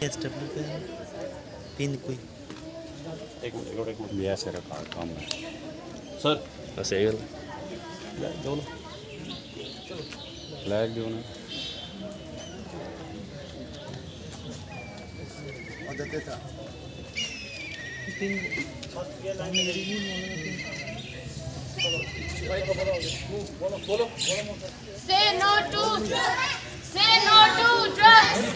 Pin कोई एक minute लिया से रखा काम है सर सही गल दो ना फ्लैग दो ना Say no to drugs. Say no to drugs.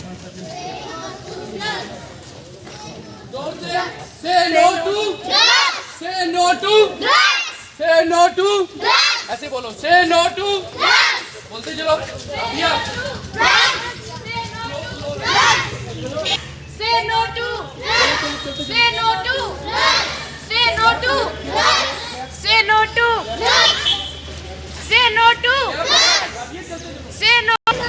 Say no to Drugs. say no to Drugs. say no to Drugs. ऐसे बोलो say no to Drugs. बोलते चलो भैया Say no to drugs. Say no to drugs. Say no to drugs. Say no to drugs. Say no to drugs. Say no to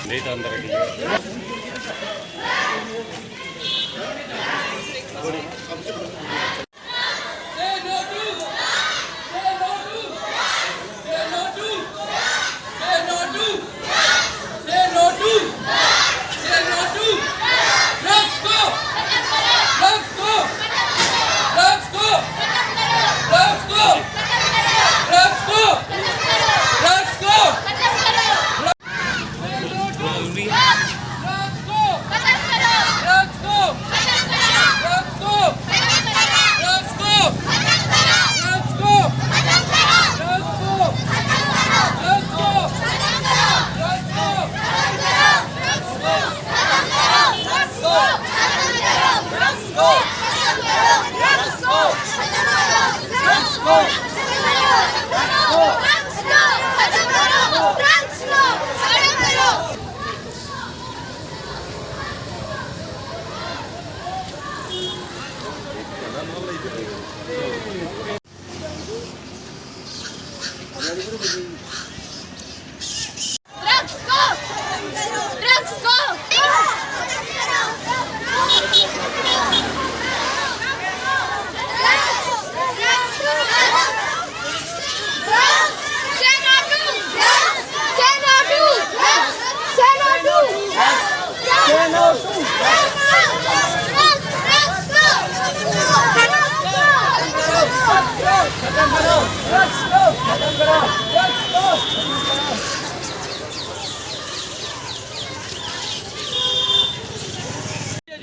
नहीं तो अंदर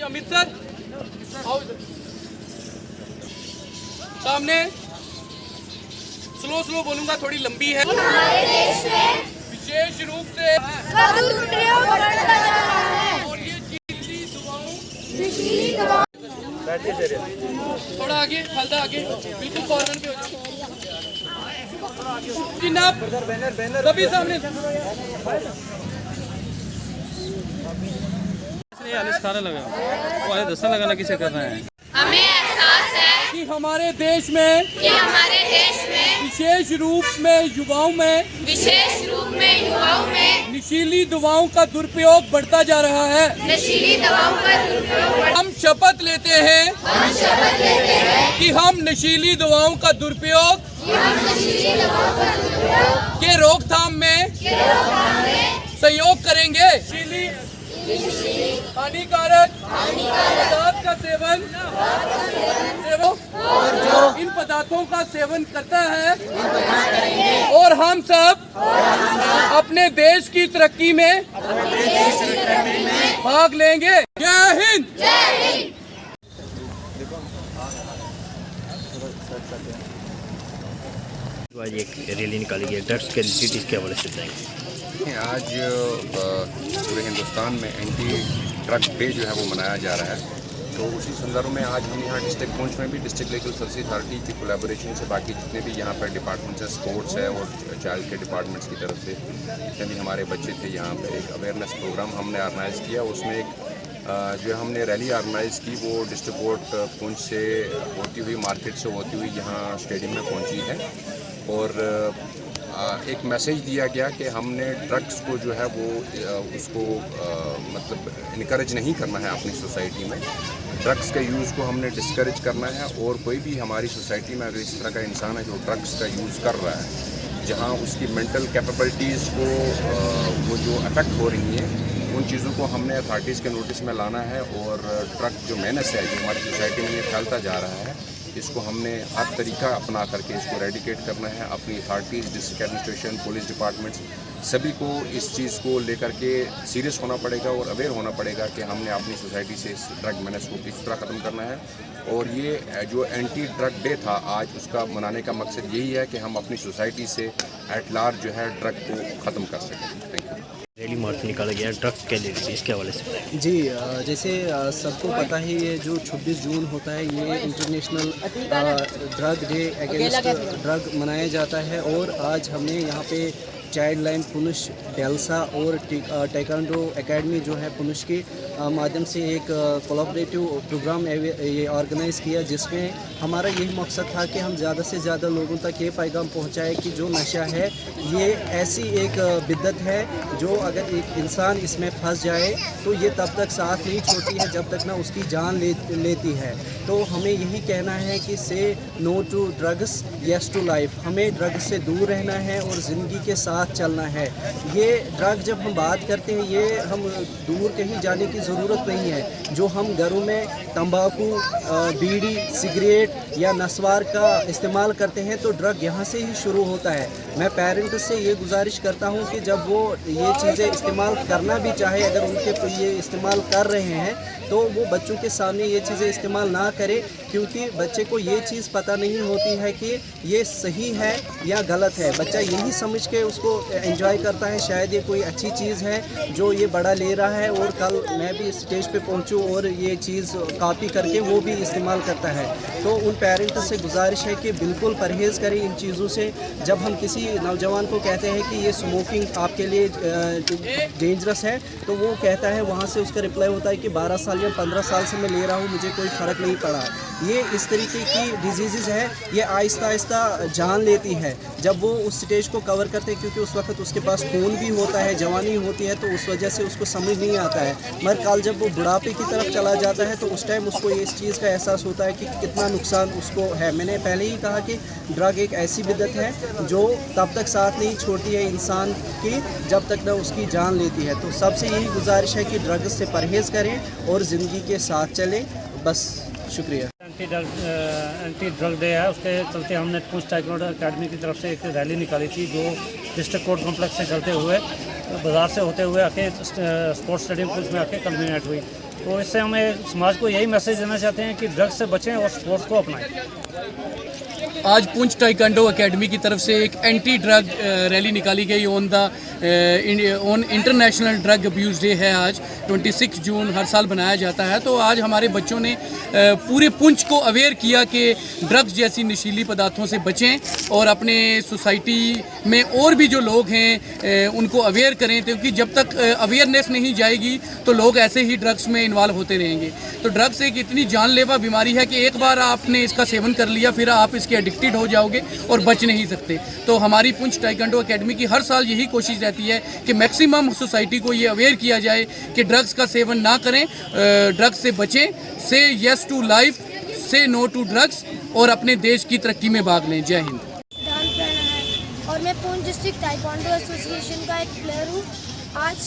अमृतसर सामने slow बोलूंगा थोड़ी लंबी है विशेष रूप से और ये थोड़ा आगे हल्दा आगे बिल्कुल कॉर्नर पे हो जाओ सभी सामने खाने लगा वो आए दसने लगाना किसे कर रहे हैं हमें एहसास है कि हमारे देश में विशेष रूप में युवाओं में नशीली दवाओं का दुरुपयोग बढ़ता जा रहा है। हम शपथ लेते हैं कि हम नशीली दवाओं का दुरुपयोग के रोकथाम में सहयोग करेंगे। हानिकारक पदार्थ का सेवन इन पदार्थों का सेवन करता है और हम सब अपने देश की तरक्की में भाग लेंगे। जय हिंद। आज एक रैली निकाली गई ड्रग्स के रिलेटेड के हवाले से बताएंगे। आज पूरे हिंदुस्तान में एंटी ड्रग डे जो है वो मनाया जा रहा है, तो उसी संदर्भ में आज हम यहाँ डिस्ट्रिक्ट पहुँच में भी डिस्ट्रिक्ट लीगल सर्विस अथॉरिटी की कोलैबोरेशन से बाकी जितने भी यहाँ पर डिपार्टमेंट्स हैं, स्पोर्ट्स है और चाइल्ड के डिपार्टमेंट्स की तरफ से जितने भी हमारे बच्चे थे, यहाँ पर एक अवेयरनेस प्रोग्राम हमने ऑर्गेनाइज़ किया। उसमें एक जो हमने रैली ऑर्गेनाइज़ की वो डिस्ट्रिक्ट कोर्ट पुंछ से होती हुई मार्केट से होती हुई यहाँ स्टेडियम में पहुँची है और एक मैसेज दिया गया कि हमने ड्रग्स को जो है वो उसको मतलब इनकरेज नहीं करना है अपनी सोसाइटी में। ड्रग्स के यूज़ को हमने डिस्करेज करना है और कोई भी हमारी सोसाइटी में अगर इस तरह का इंसान है जो ड्रग्स का यूज़ कर रहा है, जहाँ उसकी मेंटल कैपेबिलिटीज़ को वो जो अफेक्ट हो रही हैं, उन चीज़ों को हमने अथॉरिटीज़ के नोटिस में लाना है। और ड्रग जो मेनस है जो हमारी सोसाइटी में ये फैलता जा रहा है, इसको हमने हर तरीका अपना करके इसको रेडिकेट करना है। अपनी authorities, district administration, police departments, सभी को इस चीज़ को लेकर के सीरियस होना पड़ेगा और अवेयर होना पड़ेगा कि हमने अपनी सोसाइटी से इस ड्रग मेनस को किस तरह ख़त्म करना है। और ये जो एंटी ड्रग डे था आज, उसका मनाने का मकसद यही है कि हम अपनी सोसाइटी से एट लार्ज जो है ड्रग को ख़त्म कर सकें। Thank you. रैली मार्च निकाला गया ड्रग्स के लिए, इसके हवाले से। जी, जैसे सबको पता ही है जो 26 जून होता है ये international drug day against drug मनाया जाता है। और आज हमने यहाँ पे चाइल्ड लाइन पुनुष, डेल्सा और टेक्वांडो एकेडमी जो है पुनुष के माध्यम से एक कोलैबोरेटिव प्रोग्राम ये ऑर्गेनाइज़ किया, जिसमें हमारा यही मकसद था कि हम ज़्यादा से ज़्यादा लोगों तक ये पैगाम पहुँचाएं कि जो नशा है ये ऐसी एक बिद्दत है जो अगर एक इंसान इसमें फंस जाए तो ये तब तक साथ नहीं छोड़ती है जब तक ना उसकी जान लेती है। तो हमें यही कहना है कि say no to drugs, yes to life. हमें ड्रग्स से दूर रहना है और ज़िंदगी के साथ चलना है। ये ड्रग जब हम बात करते हैं, ये हम दूर कहीं जाने की ज़रूरत नहीं है। जो हम घरों में तंबाकू, बीड़ी, सिगरेट या नस्वार का इस्तेमाल करते हैं तो ड्रग यहाँ से ही शुरू होता है। मैं पेरेंट्स से ये गुजारिश करता हूँ कि जब वो ये चीज़ें इस्तेमाल करना भी चाहे, अगर उनके ये इस्तेमाल कर रहे हैं तो वो बच्चों के सामने ये चीज़ें इस्तेमाल ना करें, क्योंकि बच्चे को ये चीज़ पता नहीं होती है कि ये सही है या गलत है। बच्चा यही समझ के उसको एंजॉय करता है, शायद ये कोई अच्छी चीज़ है जो ये बड़ा ले रहा है और कल मैं भी स्टेज पे पहुंचूं और ये चीज़ कॉपी करके वो भी इस्तेमाल करता है। तो उन पेरेंट्स से गुजारिश है कि बिल्कुल परहेज़ करें इन चीज़ों से। जब हम किसी नौजवान को कहते हैं कि ये स्मोकिंग आपके लिए डेंजरस है, तो वो कहता है, वहाँ से उसका रिप्लाई होता है कि 12 साल या 15 साल से मैं ले रहा हूँ, मुझे कोई फ़र्क नहीं पड़ा। ये इस तरीके की डिजीज़ है, ये आहिस्ता आहिस्ता जान लेती है जब वो उस स्टेज को कवर करते हैं, क्योंकि उस वक्त उसके पास खून भी होता है, जवानी होती है, तो उस वजह से उसको समझ नहीं आता है। मगर कल जब वो बुढ़ापे की तरफ चला जाता है तो उस टाइम उसको इस चीज़ का एहसास होता है कि कितना नुकसान उसको है। मैंने पहले ही कहा कि ड्रग एक ऐसी बिद्दत है जो तब तक साथ नहीं छोड़ती है इंसान की जब तक ना उसकी जान लेती है। तो सबसे यही गुजारिश है कि ड्रग्स से परहेज़ करें और ज़िंदगी के साथ चलें। बस, शुक्रिया। एंटी ड्रग डे है, उसके चलते हमने पुंछ टाइकोंडो एकेडमी की तरफ से एक रैली निकाली थी, जो डिस्ट्रिक्ट कोर्ट कॉम्प्लेक्स से चलते हुए बाज़ार से होते हुए आके स्पोर्ट्स स्टेडियम पुंछ में आके कल्मिनेट हुई। तो इससे हमें समाज को यही मैसेज देना चाहते हैं कि ड्रग्स से बचें और स्पोर्ट्स को अपनाएं। आज पुंछ टाइकोंडो एकेडमी की तरफ से एक एंटी ड्रग रैली निकाली गई on international drug abuse day है। आज 26 जून हर साल बनाया जाता है। तो आज हमारे बच्चों ने पूरे पुंछ को अवेयर किया कि ड्रग्स जैसी नशीली पदार्थों से बचें और अपने सोसाइटी में और भी जो लोग हैं उनको अवेयर करें, क्योंकि जब तक अवेयरनेस नहीं जाएगी तो लोग ऐसे ही ड्रग्स में इन्वॉल्व होते रहेंगे। तो ड्रग्स एक इतनी जानलेवा बीमारी है कि एक बार आपने इसका सेवन कर लिया फिर आप इसके एडिक्टेड हो जाओगे और बच नहीं सकते। तो हमारी पुंछ टाइकोंडो एकेडमी की हर साल यही कोशिश रहती है कि मैक्सिमम सोसाइटी को ये अवेयर किया जाए कि ड्रग्स का सेवन ना करें, ड्रग्स से बचें, से येस टू लाइफ, से नो टू ड्रग्स और अपने देश की तरक्की में भाग लें। जय हिंद। और मैं पुंछ डिस्ट्रिक्ट टाइकोंडो एसोसिएशन का एक प्लेयर हूँ। आज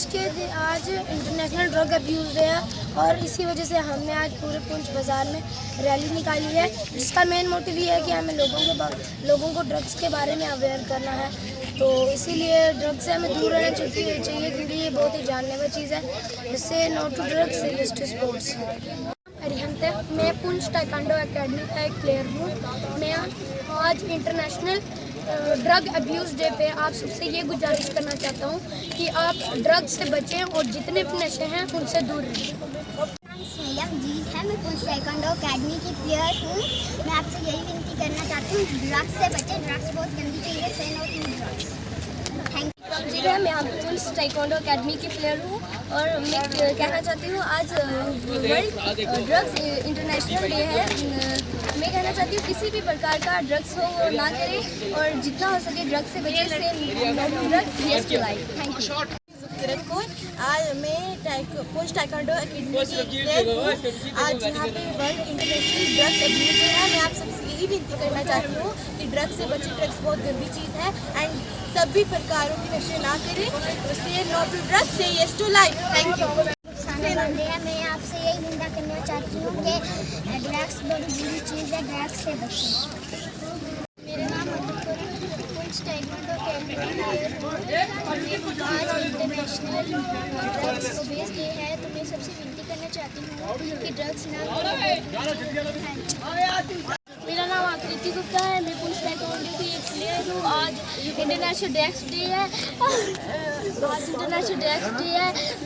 इंटरनेशनल ड्रग अब्यूज़ डे है और इसी वजह से हमने आज पूरे पुंछ बाज़ार में रैली निकाली है, जिसका मेन मोटिव ये है कि हमें लोगों को ड्रग्स के बारे में अवेयर करना है। तो इसीलिए ड्रग्स से हमें दूर रहना चाहिए, क्योंकि ये बहुत ही जानलेवा चीज़ है। इससे no to drugs, yes to sports. Arihant है, मैं पुंछ टाइकोंडो एकेडमी का एक प्लेयर हूँ। मैं आज इंटरनेशनल ड्रग अब्यूज़ डे पे आप सबसे ये गुजारिश करना चाहता हूँ कि आप ड्रग्स से बचें और जितने भी नशे हैं उनसे दूर रहें। जीत है, मैं पुंछ टाइकोंडो एकेडमी की प्लेयर हूँ। मैं आपसे यही विनती करना चाहती हूँ, ड्रग्स से बचें, ड्रग्स बहुत गंदी चीज़ है, से नो टू ड्रग्स। जी है, मैं पुंछ टाइकोंडो एकेडमी की प्लेयर हूँ और मैं कहना चाहती हूँ आज वर्ल्ड ड्रग्स इंटरनेशनल डे है। मैं कहना चाहती हूँ किसी भी प्रकार का ड्रग्स हो वो ना करें और जितना हो सके ड्रग्स से बचे say drugs yes to life. Thank you. आज मैं पुंछ टाइकोंडो अकेडमी की प्लेयर हूँ। आज यहाँ पे world international drugs abuse day है। मैं आप सबसे यही विनती करना चाहती हूँ कि ड्रग्स से बचे। ड्रग्स बहुत गंदी चीज़ है एंड सभी प्रकारों के नशे ना करें। Say no to drugs, say yes to life. Thank you. मैं आपसे यही निंदा करना चाहती हूँ कि ड्रग्स बड़ी बुरी चीज़ है, ड्रग्स से बचें। मेरा नाम पुंछ टाइकोंडो अकेडमी की प्लेयर हूँ और आज इंटरनेशनल ड्रग्स अवेयरनेस डे है, तो मैं सबसे विनती करना चाहती हूँ कि ड्रग्स ना करें। मेरा नाम आकृति गुप्ता है। मैं पुंछ टाइकोंडो की एक प्लेयर हूँ। आज इंटरनेशनल ड्रग्स डे है।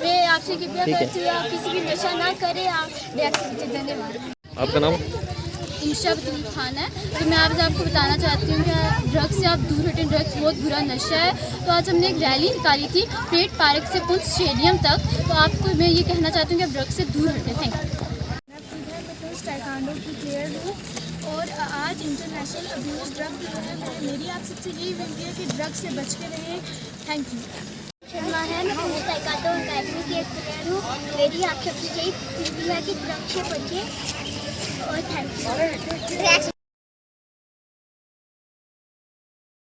मैं आपसे कृपया करती हूँ आप किसी भी नशा ना करें, आप ड्रग्स से बचें। धन्यवाद। आपका नाम? इंशा बतूल खान है। तो मैं आपको बताना चाहती हूँ कि ड्रग्स से आप दूर हटें। ड्रग्स बहुत बुरा नशा है। तो आज हमने एक रैली निकाली थी परेड पार्क से पुंछ स्टेडियम तक। तो आपको मैं ये कहना चाहती हूँ कि आप ड्रग्स से दूर हटें। Thank you. मैं पुंछ टाइकोंडो की प्लेयर हूँ और आज इंटरनेशनल अब्यूज ड्रग डे है। मेरी आप सबसे यही विनती है कि ड्रग्स से बच के रहें। Thank you. शर्मा है, मैं पुंछ टाइकोंडो अकेडमी की एक प्लेयर हूँ। मेरी आप सबसे यही विनती है कि ड्रग्स से बचें और थैंक यू।